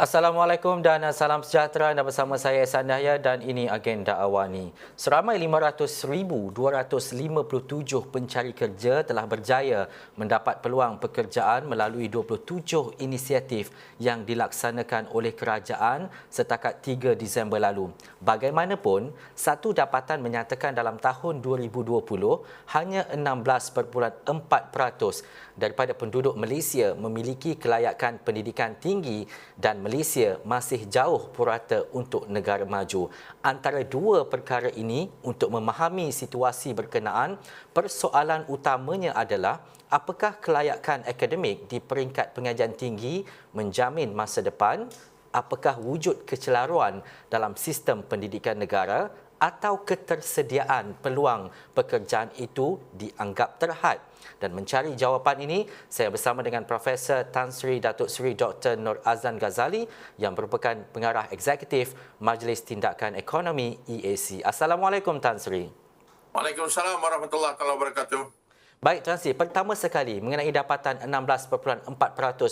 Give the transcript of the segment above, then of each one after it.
Assalamualaikum dan salam sejahtera. Anda bersama saya Ehsan Dahlia dan ini agenda awani. Seramai 500,257 pencari kerja telah berjaya mendapat peluang pekerjaan melalui 27 inisiatif yang dilaksanakan oleh kerajaan setakat 3 Disember lalu. Bagaimanapun, satu dapatan menyatakan dalam tahun 2020 hanya 16.4% daripada penduduk Malaysia memiliki kelayakan pendidikan tinggi dan Malaysia masih jauh purata untuk negara maju. Antara dua perkara ini, untuk memahami situasi berkenaan, persoalan utamanya adalah apakah kelayakan akademik di peringkat pengajian tinggi menjamin masa depan, apakah wujud kecelaruan dalam sistem pendidikan negara atau ketersediaan peluang pekerjaan itu dianggap terhad. Dan mencari jawapan ini, saya bersama dengan Profesor Tan Sri Datuk Seri Dr. Nur Azlan Ghazali yang merupakan pengarah eksekutif Majlis Tindakan Ekonomi EAC. Assalamualaikum Tan Sri. Waalaikumsalam warahmatullahi wabarakatuh. Baik Tan Sri, pertama sekali mengenai dapatan 16.4%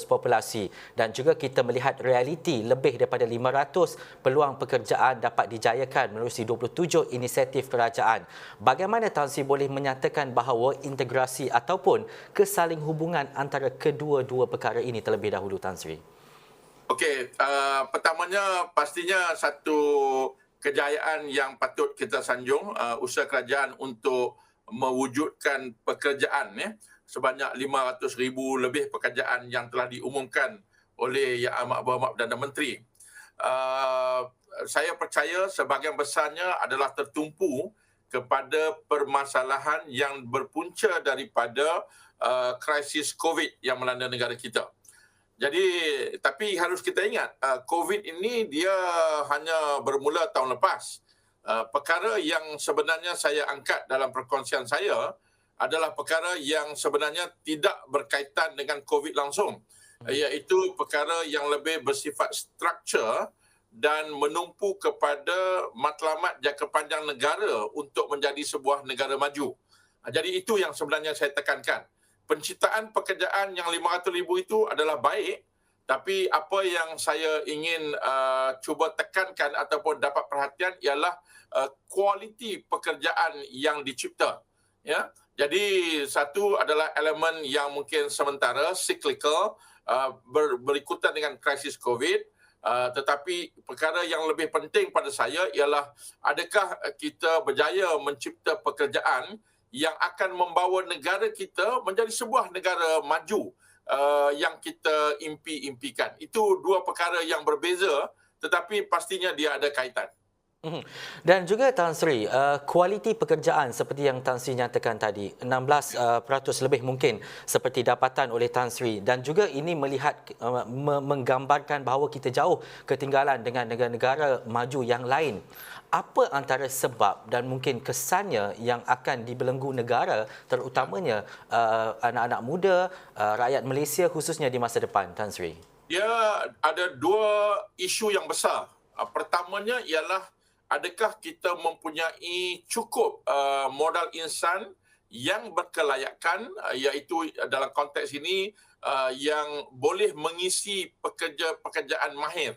populasi dan juga kita melihat realiti lebih daripada 500 peluang pekerjaan dapat dijayakan melalui 27 inisiatif kerajaan. Bagaimana Tan Sri boleh menyatakan bahawa integrasi ataupun kesaling hubungan antara kedua-dua perkara ini terlebih dahulu Tan Sri? Okey, pertamanya pastinya satu kejayaan yang patut kita sanjung, usaha kerajaan untuk mewujudkan pekerjaan sebanyak 500,000 lebih pekerjaan yang telah diumumkan oleh Yang Amat Berhormat Perdana Menteri. Saya percaya sebahagian besarnya adalah tertumpu kepada permasalahan yang berpunca daripada krisis COVID yang melanda negara kita. Jadi, tapi harus kita ingat, COVID ini dia hanya bermula tahun lepas. Perkara yang sebenarnya saya angkat dalam perkongsian saya adalah perkara yang sebenarnya tidak berkaitan dengan COVID langsung, iaitu perkara yang lebih bersifat struktur dan menumpu kepada matlamat jangka panjang negara untuk menjadi sebuah negara maju. Jadi itu yang sebenarnya saya tekankan. Penciptaan pekerjaan yang 500,000 itu adalah baik, tapi apa yang saya ingin cuba tekankan ataupun dapat perhatian ialah kualiti pekerjaan yang dicipta. Ya, jadi satu adalah elemen yang mungkin sementara, cyclical, berikutan dengan krisis COVID. Tetapi perkara yang lebih penting pada saya ialah adakah kita berjaya mencipta pekerjaan yang akan membawa negara kita menjadi sebuah negara maju yang kita impikan. Itu dua perkara yang berbeza, tetapi pastinya dia ada kaitan. Dan juga Tan Sri, kualiti pekerjaan seperti yang Tan Sri nyatakan tadi, 16% lebih mungkin seperti dapatan oleh Tan Sri, dan juga ini melihat menggambarkan bahawa kita jauh ketinggalan dengan negara-negara maju yang lain. Apa antara sebab dan mungkin kesannya yang akan dibelenggu negara, terutamanya anak-anak muda, rakyat Malaysia khususnya di masa depan, Tan Sri? Dia ada dua isu yang besar. Pertamanya ialah adakah kita mempunyai cukup modal insan yang berkelayakan, iaitu dalam konteks ini yang boleh mengisi pekerjaan mahir.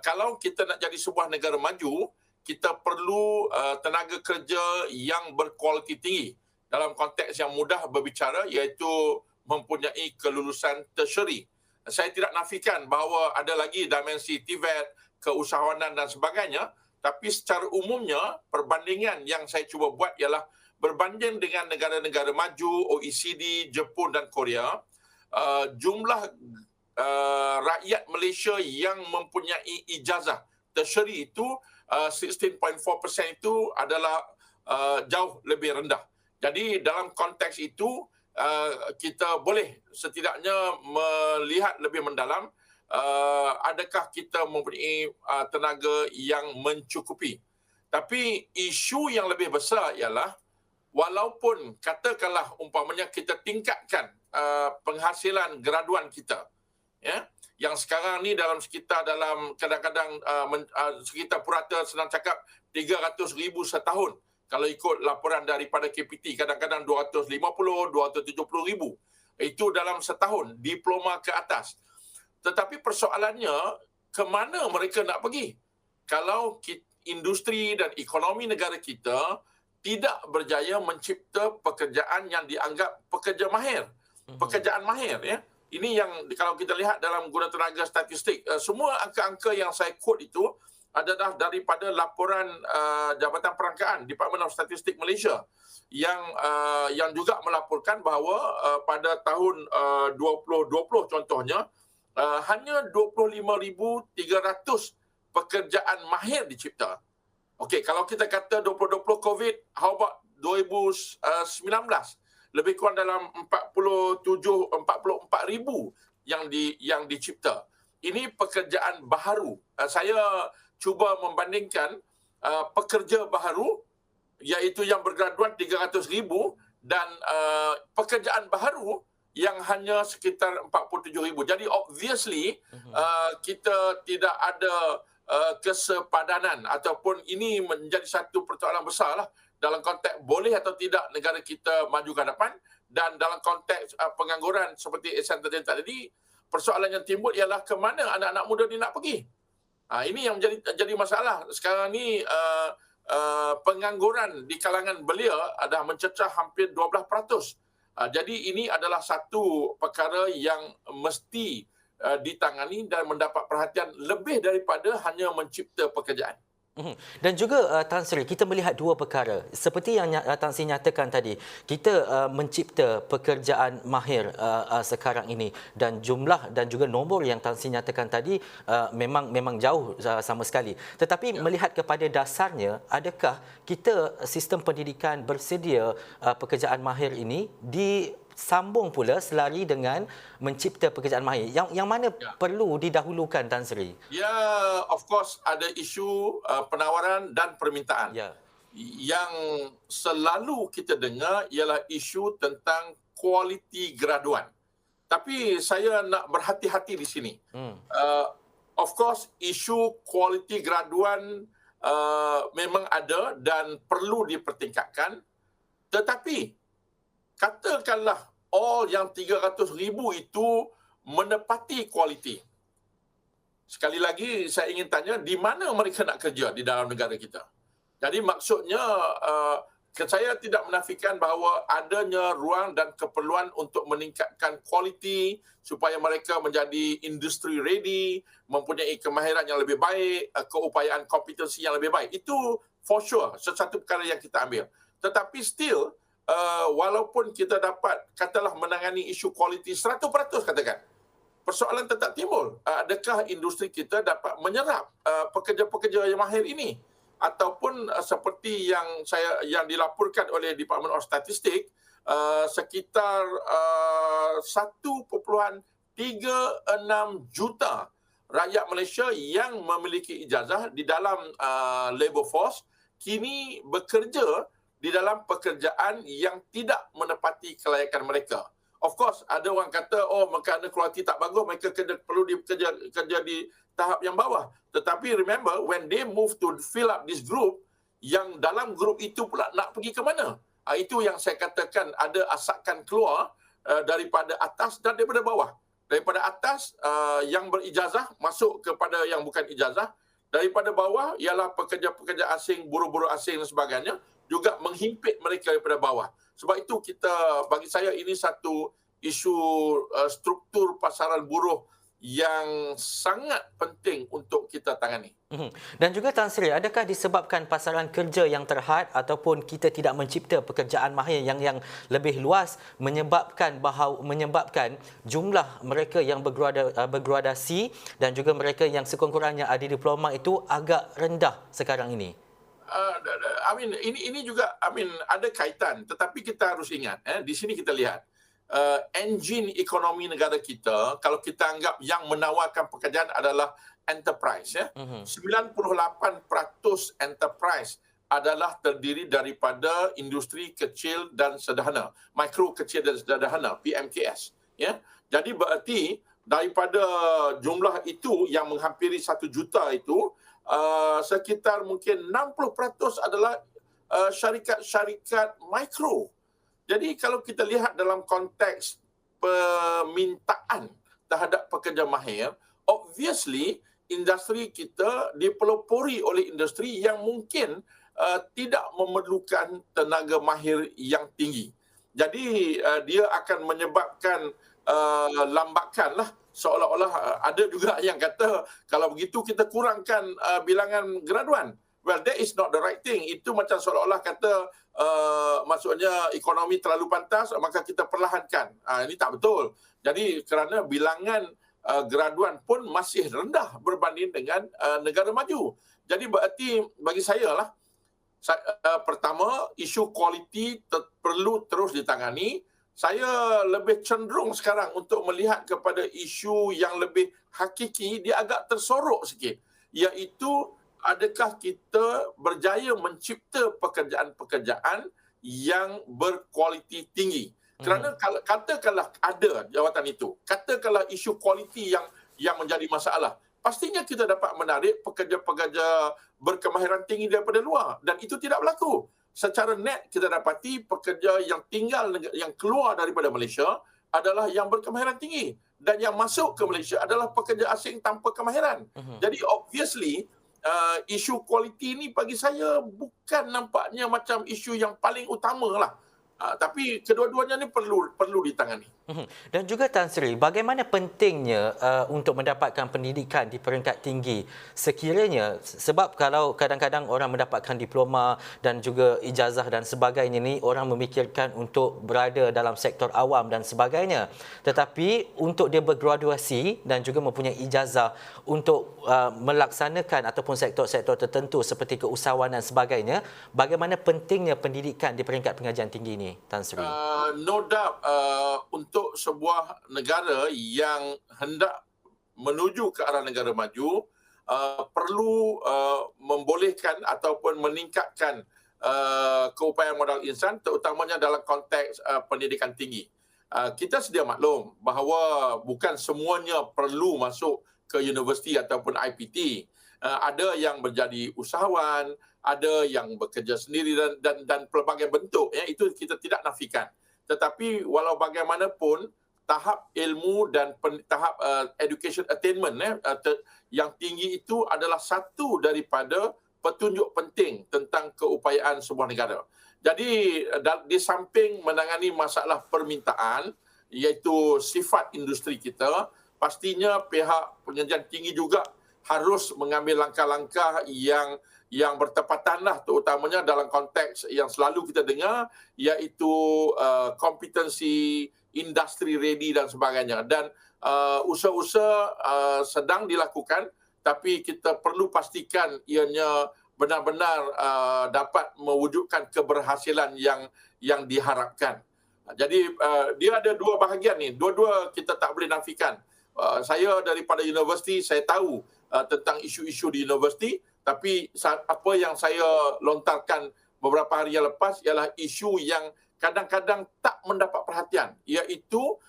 Kalau kita nak jadi sebuah negara maju, kita perlu tenaga kerja yang berkualiti tinggi. Dalam konteks yang mudah berbicara, iaitu mempunyai kelulusan tertiary. Saya tidak nafikan bahawa ada lagi dimensi TVET, keusahawanan dan sebagainya, tapi secara umumnya perbandingan yang saya cuba buat ialah berbanding dengan negara-negara maju, OECD, Jepun dan Korea, jumlah rakyat Malaysia yang mempunyai ijazah tertiary itu 16.4% itu adalah jauh lebih rendah. Jadi dalam konteks itu kita boleh setidaknya melihat lebih mendalam adakah kita mempunyai tenaga yang mencukupi. Tapi isu yang lebih besar ialah walaupun katakanlah umpamanya kita tingkatkan penghasilan graduan kita, yang sekarang ni kadang-kadang sekitar purata senang cakap 300,000 setahun. Kalau ikut laporan daripada KPT, kadang-kadang 250, 270,000. Itu dalam setahun, diploma ke atas. Tetapi persoalannya, ke mana mereka nak pergi kalau industri dan ekonomi negara kita tidak berjaya mencipta pekerjaan yang dianggap pekerja mahir, pekerjaan mahir, ya. Ini yang kalau kita lihat dalam guna tenaga statistik, semua angka-angka yang saya quote itu adalah daripada laporan Jabatan Perangkaan Department of Statistic Malaysia yang juga melaporkan bahawa pada tahun 2020 contohnya hanya 25,300 pekerjaan mahir dicipta. Okey, kalau kita kata 2020 COVID, how about 2019? Lebih kurang dalam 44,000 yang dicipta. Ini pekerjaan baharu. Saya cuba membandingkan pekerja baharu iaitu yang bergraduan 300,000 dan pekerjaan baharu yang hanya sekitar 47,000. Jadi obviously kita tidak ada kesepadanan ataupun ini menjadi satu persoalan besar lah dalam konteks boleh atau tidak negara kita maju ke hadapan, dan dalam konteks pengangguran seperti Ehsan tadi, persoalan yang timbul ialah ke mana anak-anak muda ni nak pergi. Ini yang jadi masalah. Sekarang ni pengangguran di kalangan belia dah mencecah hampir 12%. Jadi ini adalah satu perkara yang mesti ditangani dan mendapat perhatian lebih daripada hanya mencipta pekerjaan. Dan juga Tan Sri, kita melihat dua perkara. Seperti yang Tan Sri nyatakan tadi, kita mencipta pekerjaan mahir sekarang ini, dan jumlah dan juga nombor yang Tan Sri nyatakan tadi memang jauh sama sekali. Tetapi melihat kepada dasarnya, adakah kita sistem pendidikan bersedia pekerjaan mahir ini disambung pula selari dengan mencipta pekerjaan mahir? Yang mana perlu didahulukan, Tan Sri? Ya, of course ada isu penawaran dan permintaan. Yang selalu kita dengar ialah isu tentang kualiti graduan. Tapi saya nak berhati-hati di sini. Of course isu kualiti graduan memang ada dan perlu dipertingkatkan. Tetapi katakanlah all yang 300,000 itu menepati kualiti. Sekali lagi saya ingin tanya, di mana mereka nak kerja di dalam negara kita? Jadi maksudnya saya tidak menafikan bahawa adanya ruang dan keperluan untuk meningkatkan kualiti supaya mereka menjadi industry ready, mempunyai kemahiran yang lebih baik, keupayaan kompetensi yang lebih baik. Itu for sure sesuatu perkara yang kita ambil. Tetapi still walaupun kita dapat katalah menangani isu kualiti 100% katakan, persoalan tetap timbul. Adakah industri kita dapat menyerap pekerja-pekerja yang mahir ini? Ataupun seperti yang dilaporkan oleh Department of Statistic, sekitar 1.36 juta rakyat Malaysia yang memiliki ijazah di dalam labor force kini bekerja di dalam pekerjaan yang tidak menepati kelayakan mereka. Of course, ada orang kata, kerana kualiti tak bagus, mereka perlu kerja di tahap yang bawah. Tetapi remember, when they move to fill up this group, yang dalam grup itu pula nak pergi ke mana? Itu yang saya katakan ada asakan keluar daripada atas dan daripada bawah. Daripada atas, yang berijazah masuk kepada yang bukan ijazah. Daripada bawah, ialah pekerja-pekerja asing, buruh-buruh asing dan sebagainya, juga menghimpit mereka daripada bawah. Sebab itu bagi saya ini satu isu struktur pasaran buruh yang sangat penting untuk kita tangani. Dan juga Tan Sri, adakah disebabkan pasaran kerja yang terhad ataupun kita tidak mencipta pekerjaan mahir yang lebih luas menyebabkan jumlah mereka yang bergradasi dan juga mereka yang sekurang-kurangnya ada diploma itu agak rendah sekarang ini? Ini juga ada kaitan, tetapi kita harus ingat di sini kita lihat engine ekonomi negara kita, kalau kita anggap yang menawarkan pekerjaan adalah enterprise 98% enterprise adalah terdiri daripada industri kecil dan sederhana, mikro kecil dan sederhana, PMKS, ya. Jadi berarti daripada jumlah itu yang menghampiri 1 juta itu, sekitar mungkin 60% adalah syarikat-syarikat mikro. Jadi kalau kita lihat dalam konteks permintaan terhadap pekerja mahir, obviously industri kita dipelopori oleh industri yang mungkin tidak memerlukan tenaga mahir yang tinggi. Jadi dia akan menyebabkan lambakan lah, seolah-olah ada juga yang kata kalau begitu kita kurangkan bilangan graduan. Well, that is not the right thing. Itu macam seolah-olah kata maksudnya ekonomi terlalu pantas, maka kita perlahankan. Ini tak betul. Jadi kerana bilangan graduan pun masih rendah berbanding dengan negara maju. Jadi berarti bagi saya lah, pertama, isu kualiti perlu terus ditangani. Saya lebih cenderung sekarang untuk melihat kepada isu yang lebih hakiki, dia agak tersorok sikit, iaitu adakah kita berjaya mencipta pekerjaan-pekerjaan yang berkualiti tinggi. Kerana katakanlah ada jawatan itu, katakanlah isu kualiti yang menjadi masalah, pastinya kita dapat menarik pekerja-pekerja berkemahiran tinggi daripada luar, dan itu tidak berlaku. Secara net kita dapati pekerja yang tinggal, yang keluar daripada Malaysia adalah yang berkemahiran tinggi, dan yang masuk ke Malaysia adalah pekerja asing tanpa kemahiran. Jadi obviously isu kualiti ini bagi saya bukan nampaknya macam isu yang paling utama lah. Tapi kedua-duanya ni perlu ditangani. Dan juga Tan Sri, bagaimana pentingnya untuk mendapatkan pendidikan di peringkat tinggi sekiranya, sebab kalau kadang-kadang orang mendapatkan diploma dan juga ijazah dan sebagainya ni, orang memikirkan untuk berada dalam sektor awam dan sebagainya. Tetapi untuk dia bergraduasi dan juga mempunyai ijazah untuk melaksanakan ataupun sektor-sektor tertentu seperti keusahawan dan sebagainya, bagaimana pentingnya pendidikan di peringkat pengajian tinggi ini, Tan Sri? No doubt untuk sebuah negara yang hendak menuju ke arah negara maju perlu membolehkan ataupun meningkatkan keupayaan modal insan, terutamanya dalam konteks pendidikan tinggi. Kita sedia maklum bahawa bukan semuanya perlu masuk ke universiti ataupun IPT. Ada yang menjadi usahawan, ada yang bekerja sendiri dan pelbagai bentuk, itu kita tidak nafikan. Tetapi walau bagaimanapun, tahap ilmu dan tahap education attainment yang tinggi itu adalah satu daripada petunjuk penting tentang keupayaan sebuah negara. Jadi di samping menangani masalah permintaan, iaitu sifat industri kita, pastinya pihak pengajian tinggi juga harus mengambil langkah-langkah yang bertepatanlah, terutamanya dalam konteks yang selalu kita dengar, iaitu kompetensi, industri ready dan sebagainya. Dan usaha-usaha sedang dilakukan, tapi kita perlu pastikan ianya benar-benar dapat mewujudkan keberhasilan yang diharapkan. Jadi dia ada dua bahagian ni, dua-dua kita tak boleh nafikan. Saya daripada universiti, saya tahu tentang isu-isu di universiti, tapi apa yang saya lontarkan beberapa hari yang lepas ialah isu yang kadang-kadang tak mendapat perhatian, iaitu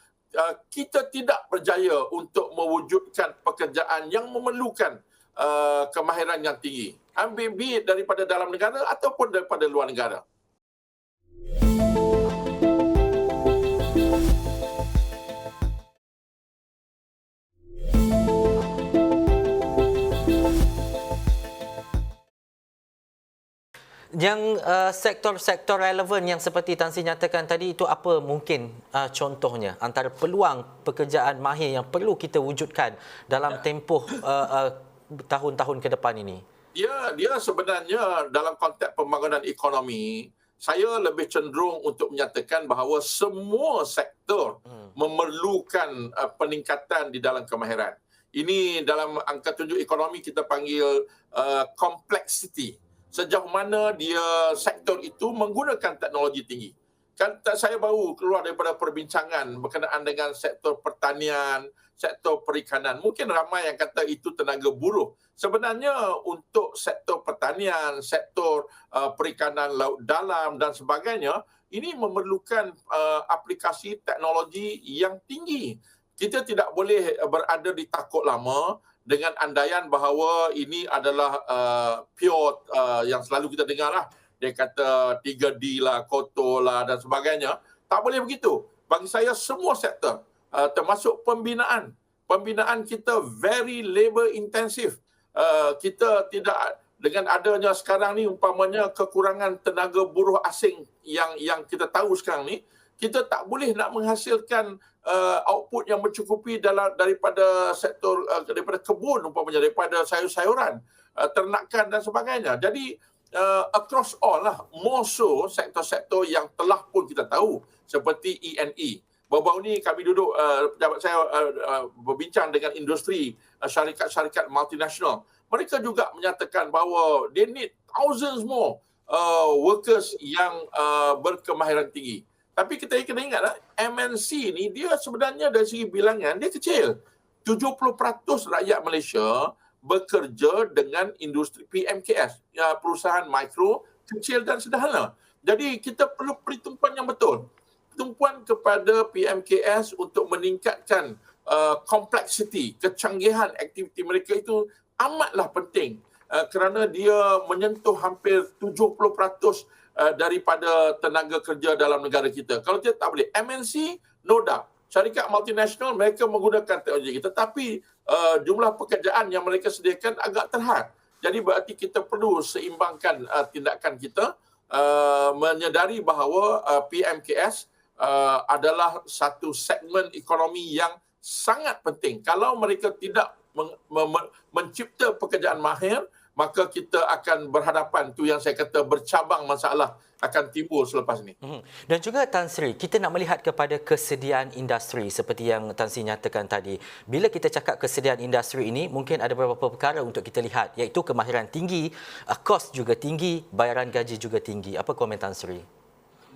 kita tidak berjaya untuk mewujudkan pekerjaan yang memerlukan kemahiran yang tinggi, ambil daripada dalam negara ataupun daripada luar negara. Yang sektor-sektor relevan yang seperti Tan Sri nyatakan tadi itu apa mungkin contohnya antara peluang pekerjaan mahir yang perlu kita wujudkan dalam tempoh tahun-tahun ke depan ini? Dia sebenarnya dalam konteks pembangunan ekonomi, saya lebih cenderung untuk menyatakan bahawa semua sektor memerlukan peningkatan di dalam kemahiran. Ini dalam angka tunjuk ekonomi kita panggil complexity. Sejauh mana dia sektor itu menggunakan teknologi tinggi. Kan saya baru keluar daripada perbincangan berkenaan dengan sektor pertanian, sektor perikanan. Mungkin ramai yang kata itu tenaga buruh. Sebenarnya untuk sektor pertanian, sektor perikanan laut dalam dan sebagainya, ini memerlukan aplikasi teknologi yang tinggi. Kita tidak boleh berada di takut lama dengan andaian bahawa ini adalah pure yang selalu kita dengar lah. Dia kata 3D lah, kotor lah dan sebagainya. Tak boleh begitu. Bagi saya semua sektor, termasuk pembinaan, pembinaan kita very labor intensive. Kita tidak, dengan adanya sekarang ni umpamanya kekurangan tenaga buruh asing yang kita tahu sekarang ni, kita tak boleh nak menghasilkan output yang mencukupi daripada sektor daripada kebun umpamanya, daripada sayur-sayuran, ternakan dan sebagainya. Jadi across all lah, more so sektor-sektor yang telah pun kita tahu seperti E&E. Baru-baru ni kami duduk, pejabat saya berbincang dengan industri, syarikat-syarikat multinational. Mereka juga menyatakan bahawa they need thousands more workers yang berkemahiran tinggi. Tapi kita kena ingatlah, MNC ni dia sebenarnya dari segi bilangan dia kecil. 70% rakyat Malaysia bekerja dengan industri PMKS, perusahaan mikro, kecil dan sederhana. Jadi kita perlu perhitungan yang betul. Tumpuan kepada PMKS untuk meningkatkan kompleksiti, kecanggihan aktiviti mereka itu amatlah penting kerana dia menyentuh hampir 70% daripada tenaga kerja dalam negara kita. Kalau tidak, tak boleh. MNC, no doubt. Syarikat multinasional, mereka menggunakan teknologi kita, tetapi jumlah pekerjaan yang mereka sediakan agak terhad. Jadi berarti kita perlu seimbangkan tindakan kita, menyedari bahawa PMKS adalah satu segmen ekonomi yang sangat penting. Kalau mereka tidak mencipta pekerjaan mahir, maka kita akan berhadapan, tu yang saya kata bercabang masalah akan timbul selepas ini. Dan juga Tan Sri, kita nak melihat kepada kesediaan industri seperti yang Tan Sri nyatakan tadi. Bila kita cakap kesediaan industri ini, mungkin ada beberapa perkara untuk kita lihat, iaitu kemahiran tinggi, kos juga tinggi, bayaran gaji juga tinggi. Apa komen Tan Sri?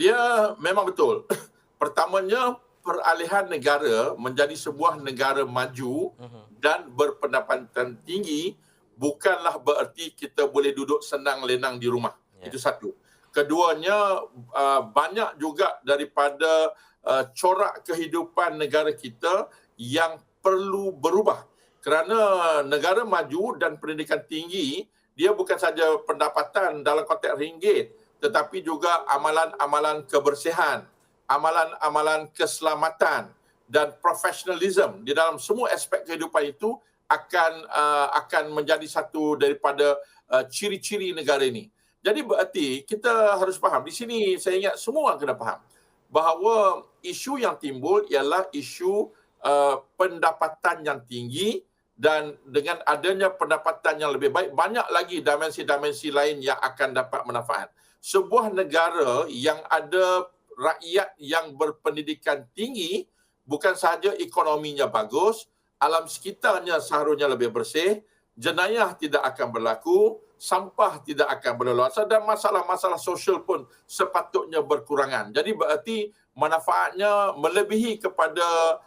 Dia memang betul. Pertamanya, peralihan negara menjadi sebuah negara maju dan berpendapatan tinggi bukanlah bererti kita boleh duduk senang lenang di rumah. Itu satu. Keduanya, banyak juga daripada corak kehidupan negara kita yang perlu berubah. Kerana negara maju dan pendidikan tinggi, dia bukan saja pendapatan dalam konteks ringgit, tetapi juga amalan-amalan kebersihan, amalan-amalan keselamatan dan profesionalism di dalam semua aspek kehidupan itu akan menjadi satu daripada ciri-ciri negara ini. Jadi berarti kita harus faham, di sini saya ingat semua kena faham bahawa isu yang timbul ialah isu pendapatan yang tinggi, dan dengan adanya pendapatan yang lebih baik, banyak lagi dimensi-dimensi lain yang akan dapat manfaat. Sebuah negara yang ada rakyat yang berpendidikan tinggi, bukan sahaja ekonominya bagus, alam sekitarnya seharusnya lebih bersih, jenayah tidak akan berlaku, sampah tidak akan berleluasa, dan masalah-masalah sosial pun sepatutnya berkurangan. Jadi berarti manfaatnya melebihi kepada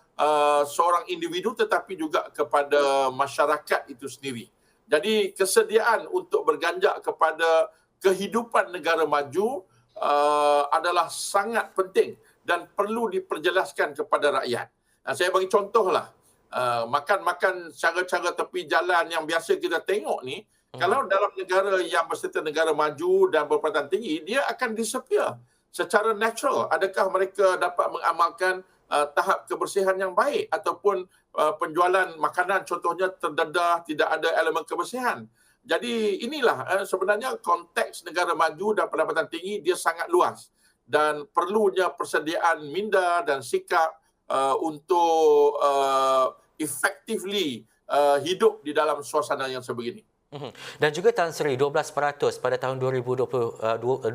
seorang individu tetapi juga kepada masyarakat itu sendiri. Jadi kesediaan untuk berganjak kepada kehidupan negara maju adalah sangat penting dan perlu diperjelaskan kepada rakyat. Saya bagi contohlah, makan-makan cara-cara tepi jalan yang biasa kita tengok ni, kalau dalam negara yang berserta negara maju dan berpendapatan tinggi, dia akan disappear secara natural. Adakah mereka dapat mengamalkan tahap kebersihan yang baik, ataupun penjualan makanan contohnya terdedah, tidak ada elemen kebersihan. Jadi inilah sebenarnya konteks negara maju dan pendapatan tinggi, dia sangat luas dan perlunya persediaan minda dan sikap untuk effectively hidup di dalam suasana yang sebegini. Dan juga Tan Sri, 12% pada tahun 2020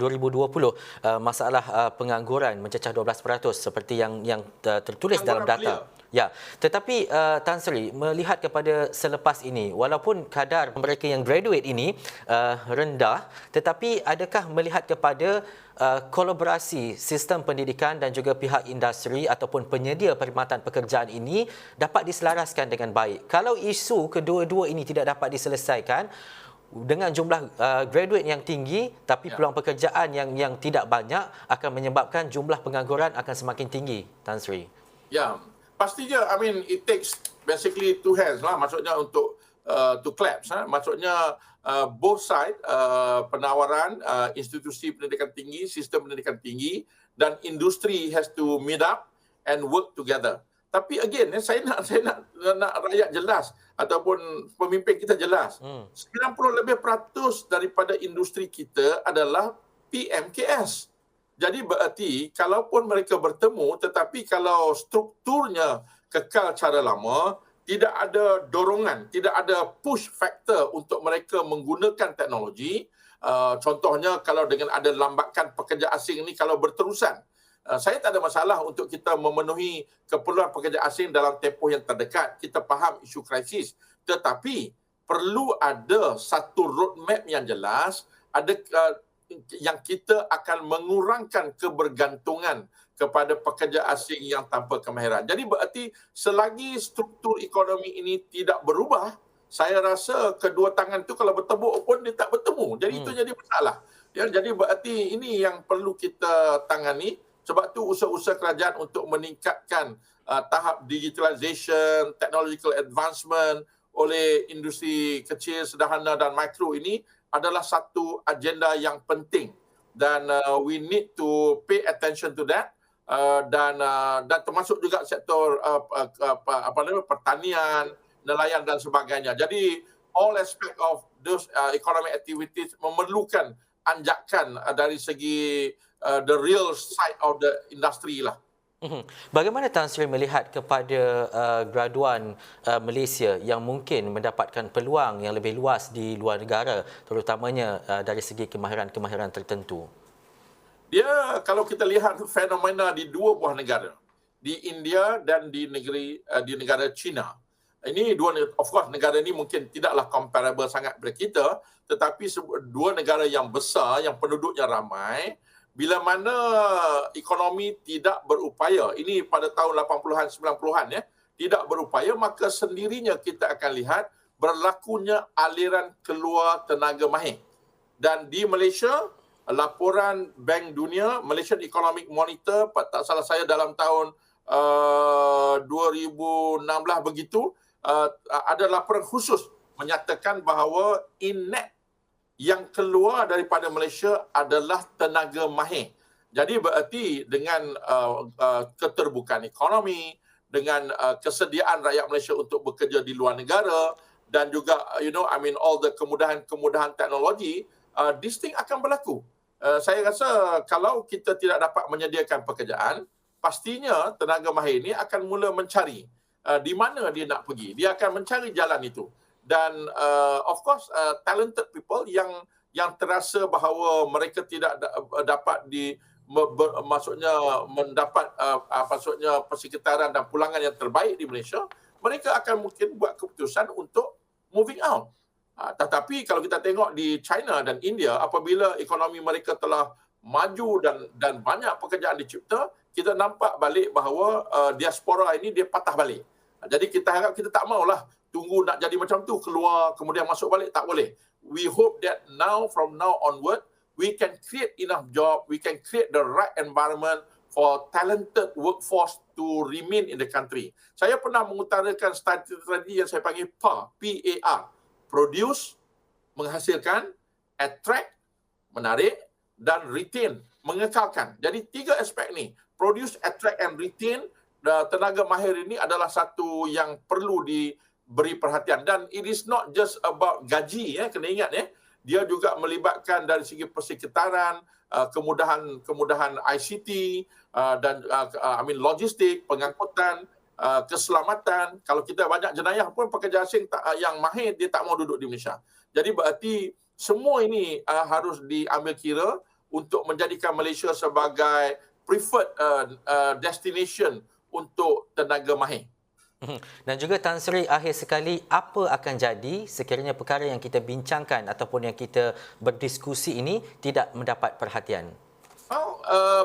masalah pengangguran mencecah 12% seperti yang tertulis dalam data. Ya, tetapi Tan Sri, melihat kepada selepas ini, walaupun kadar mereka yang graduate ini rendah, tetapi adakah melihat kepada kolaborasi sistem pendidikan dan juga pihak industri ataupun penyedia perkhidmatan pekerjaan ini dapat diselaraskan dengan baik? Kalau isu kedua-dua ini tidak dapat diselesaikan, dengan jumlah graduate yang tinggi tapi peluang pekerjaan yang tidak banyak, akan menyebabkan jumlah pengangguran akan semakin tinggi, Tan Sri. Ya, pastinya. I mean, it takes basically two hands lah. Maksudnya untuk to claps. Maksudnya both side, penawaran, institusi pendidikan tinggi, sistem pendidikan tinggi, dan industri has to meet up and work together. Tapi again, saya nak rakyat jelas ataupun pemimpin kita jelas. 90 lebih peratus daripada industri kita adalah PMKS. Jadi berarti kalaupun mereka bertemu, tetapi kalau strukturnya kekal cara lama, tidak ada dorongan, tidak ada push factor untuk mereka menggunakan teknologi. Contohnya kalau dengan ada lambakan pekerja asing ni kalau berterusan, saya tak ada masalah untuk kita memenuhi keperluan pekerja asing dalam tempoh yang terdekat. Kita faham isu krisis. Tetapi perlu ada satu roadmap yang jelas, ada yang kita akan mengurangkan kebergantungan kepada pekerja asing yang tanpa kemahiran. Jadi berarti selagi struktur ekonomi ini tidak berubah, saya rasa kedua tangan tu kalau bertepuk pun dia tak bertemu. Jadi itu jadi masalah. Ya, jadi berarti ini yang perlu kita tangani. Sebab tu usaha-usaha kerajaan untuk meningkatkan tahap digitalization, technological advancement oleh industri kecil, sederhana dan mikro ini adalah satu agenda yang penting. Dan we need to pay attention to that. Dan termasuk juga sektor pertanian, nelayan dan sebagainya. Jadi all aspect of those economic activities memerlukan anjakan dari segi the real side of the industry lah. Bagaimana Tan Sri melihat kepada graduan Malaysia yang mungkin mendapatkan peluang yang lebih luas di luar negara, terutamanya dari segi kemahiran-kemahiran tertentu? Dia kalau kita lihat fenomena di dua buah negara, di India dan di negara China. Ini of course negara ini mungkin tidaklah comparable sangat kepada kita, tetapi dua negara yang besar yang penduduknya ramai, bila mana ekonomi tidak berupaya, ini pada tahun 80-an 90-an ya, tidak berupaya, maka sendirinya kita akan lihat berlakunya aliran keluar tenaga mahir. Dan di Malaysia, laporan Bank Dunia, Malaysian Economic Monitor, tak salah saya dalam tahun 2016 begitu, ada laporan khusus menyatakan bahawa in-net yang keluar daripada Malaysia adalah tenaga mahir. Jadi berarti dengan keterbukaan ekonomi, dengan kesediaan rakyat Malaysia untuk bekerja di luar negara dan juga all the kemudahan teknologi, this thing akan berlaku. Saya rasa kalau kita tidak dapat menyediakan pekerjaan, pastinya tenaga mahir ini akan mula mencari di mana dia nak pergi. Dia akan mencari jalan itu. Dan of course talented people yang terasa bahawa mereka tidak dapat mendapat persekitaran dan pulangan yang terbaik di Malaysia, mereka akan mungkin buat keputusan untuk moving out. Tetapi kalau kita tengok di China dan India, apabila ekonomi mereka telah maju dan banyak pekerjaan dicipta, kita nampak balik bahawa diaspora ini dia patah balik. Jadi kita harap, kita tak maulah tunggu nak jadi macam tu, keluar kemudian masuk balik, tak boleh. We hope that from now onward, we can create enough job, we can create the right environment for talented workforce to remain in the country. Saya pernah mengutarakan strategi yang saya panggil PAR, P-A-R. Produce, menghasilkan, attract, menarik, dan retain, mengekalkan. Jadi 3 aspek ni, produce, attract and retain, tenaga mahir ini adalah satu yang perlu diberi perhatian. Dan it is not just about gaji, kena ingat dia juga melibatkan dari segi persekitaran, kemudahan ICT dan logistik, pengangkutan, keselamatan. Kalau kita banyak jenayah pun pekerja asing yang mahir dia tak mau duduk di Malaysia. Jadi berarti semua ini harus diambil kira untuk menjadikan Malaysia sebagai preferred destination untuk tenaga mahir. Dan juga Tan Sri, akhir sekali, apa akan jadi sekiranya perkara yang kita bincangkan ataupun yang kita berdiskusi ini tidak mendapat perhatian?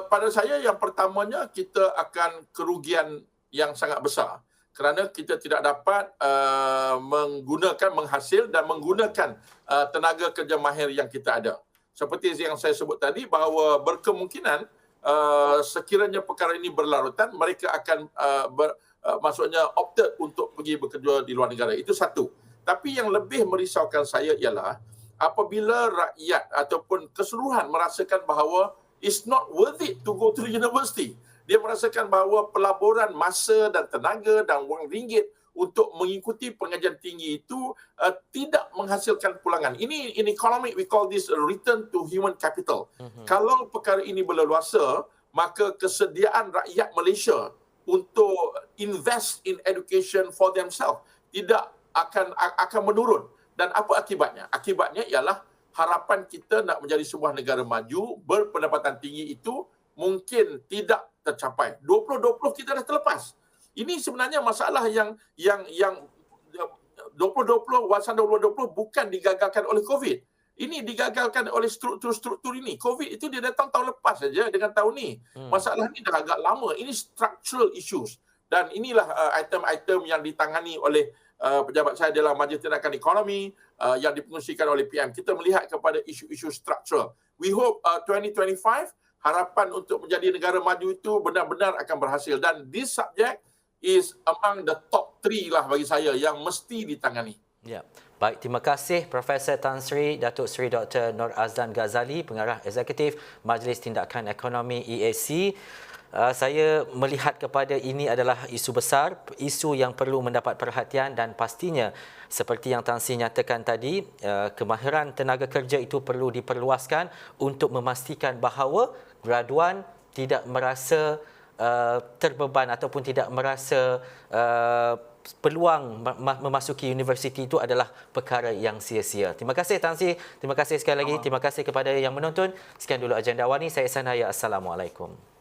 Pada saya yang pertamanya kita akan kerugian yang sangat besar kerana kita tidak dapat menghasil dan menggunakan tenaga kerja mahir yang kita ada. Seperti yang saya sebut tadi bahawa berkemungkinan sekiranya perkara ini berlarutan, mereka akan maksudnya opted untuk pergi bekerja di luar negara. Itu satu. Tapi yang lebih merisaukan saya ialah apabila rakyat ataupun keseluruhan merasakan bahawa it's not worth it to go to the university. Dia merasakan bahawa pelaburan masa dan tenaga dan wang ringgit untuk mengikuti pengajian tinggi itu tidak menghasilkan pulangan. Ini in economic we call this a return to human capital. Kalau perkara ini berleluasa, maka kesediaan rakyat Malaysia untuk invest in education for themselves tidak akan menurun. Dan apa akibatnya? Akibatnya ialah harapan kita nak menjadi sebuah negara maju berpendapatan tinggi itu mungkin tidak tercapai. 2020 kita dah terlepas. Ini sebenarnya masalah yang 2020, wawasan 2020 bukan digagalkan oleh COVID. Ini digagalkan oleh struktur-struktur ini. COVID itu dia datang tahun lepas saja dengan tahun ni. Masalah ni dah agak lama. Ini structural issues. Dan inilah item-item yang ditangani oleh pejabat saya dalam Majlis Tindakan Ekonomi yang dipengungsikan oleh PM. Kita melihat kepada isu-isu structural. We hope 2025 harapan untuk menjadi negara maju itu benar-benar akan berhasil. Dan this subject is among the top 3 lah bagi saya yang mesti ditangani. Ya. Baik, terima kasih Profesor Tan Sri Datuk Seri Dr. Nur Azlan Ghazali, Pengarah Eksekutif Majlis Tindakan Ekonomi EAC. Saya melihat kepada ini adalah isu besar, isu yang perlu mendapat perhatian dan pastinya seperti yang Tan Sri nyatakan tadi, kemahiran tenaga kerja itu perlu diperluaskan untuk memastikan bahawa graduan tidak merasa terbeban ataupun tidak merasa peluang memasuki universiti itu adalah perkara yang sia-sia. Terima kasih Tan Sri, terima kasih sekali lagi, terima kasih kepada yang menonton. Sekian dulu agenda awal ini, saya Sanaya. Assalamualaikum.